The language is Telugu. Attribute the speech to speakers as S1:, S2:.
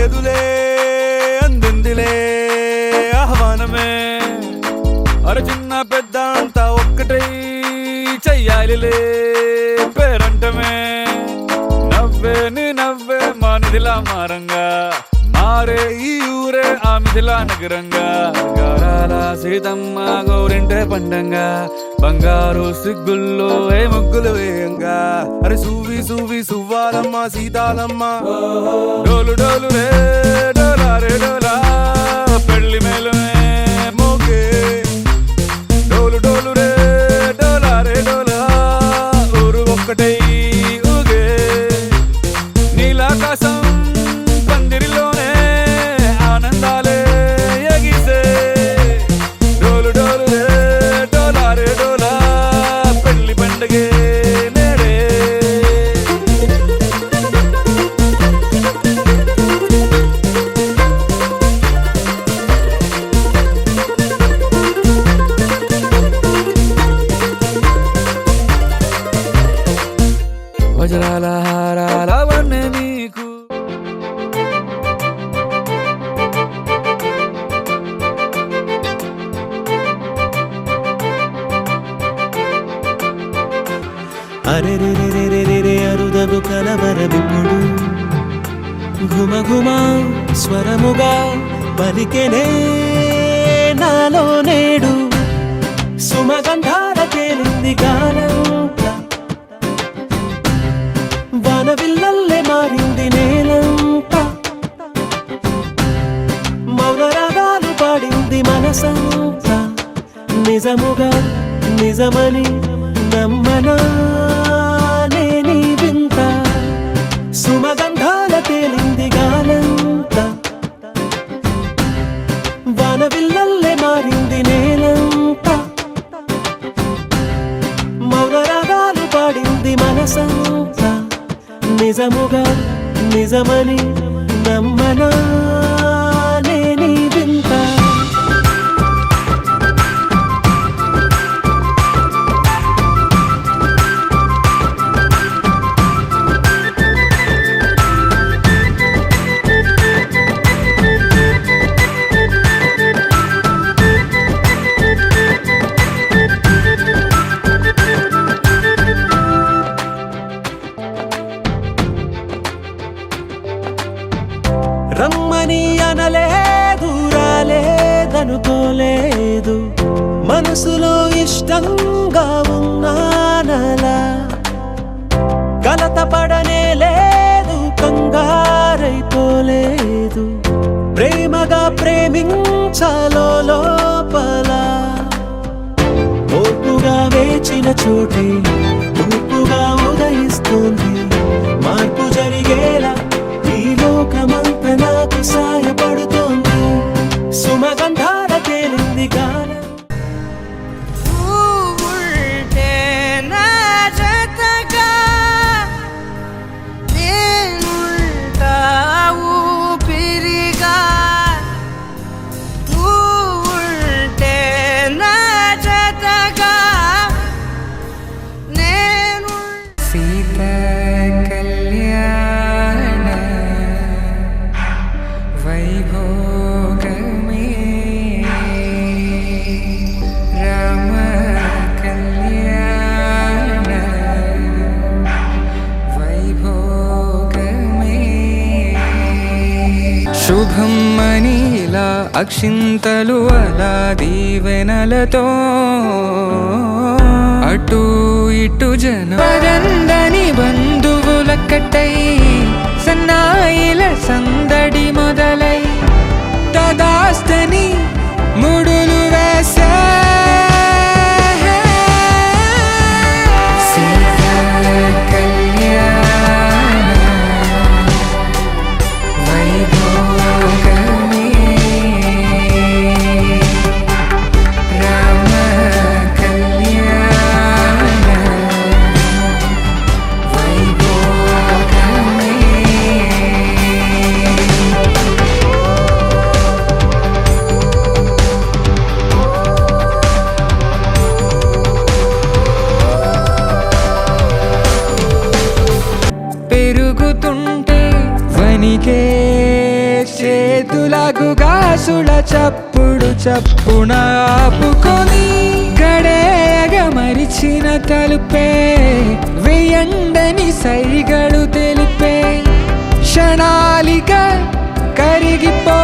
S1: లేదులే అందిందిలే ఆహ్వానమే అరే చిన్న పెద్ద అంతా ఒక్కటై చెయ్యాలిలే పేరంటమే నవ్వే నీ నవ్వే మా నిధిలా మారంగా మారే ఈ ఊరే ఆ మిథిలా నగరంగా గారాల సీతమ్మ గౌరింటే పండంగా బంగారు సిగ్గుల్లో ఏ ముగ్గులు వేయంగా అరే సూవి సూవి సువ్వాలమ్మ సీతాలమ్మ డోలు డోలు రే డోలా రే డోలా పెళ్లి మేలునే మోగే డోలు డోలు రే డోలా రే డోలా ఊరు ఒక్కటై ఊగే నీలాకాశం పందిరిలోనే ఆనందాలే ఎగిసే డోలు డోలు రే డోలా రే డోలా పెళ్లి పండగే నేడే వజ్రాల హారాల వన్నె నీకు
S2: అరే రే రే రే రే రే రే అరుదగు కలవరమిప్పుడు ఘుమ ఘుమ స్వరముగా పలికెనే నాలో నేడు సుమగంధాల తేలింది గానంతా వానవిల్లల్లే మారింది నేలంతా మౌన రాగాలు పాడింది మనసంతా నిజముగా నిజమని నమ్మనా నేనీ వింత సుమగంధాల తేలింది గానంతా వానవిల్లల్లే మారింది నేలంతా మౌన రాగాలు పాడింది మనసంతా నిజముగా నిజమని నమ్మనా నేనీ వింత రమ్మని అనలేదు రాలేదనుకోలేదు మనసులో ఇష్టంగా ఉన్నానలా కలత పడనే లేదు కంగారైపోలేదు ప్రేమగా ప్రేమించాలో లోపల ఓర్పుగా వేచిన చోటే తూర్పుగా ఉదయిస్తుంది మార్పు జరిగేలా ఈ లోకమంత నాకు సాయపడుతోంది సుమగంధాల తేలింది గానం
S3: శుభం మనీలా అక్షింతలు అలా దీవెనలతో అటు ఇటు జనందని బంధువులక్కటై సన్నాయిల సందడి మొదలై తదాస్తని ముడులు వేసా పెరుగుతుంటే వనికే చేతులకు గాసుల చప్పుడు చప్పున ఆపుకొని గడేయగ మరిచిన తలుపే వేయండని సైగడు తెలిపే క్షణాలిక కరిగిపో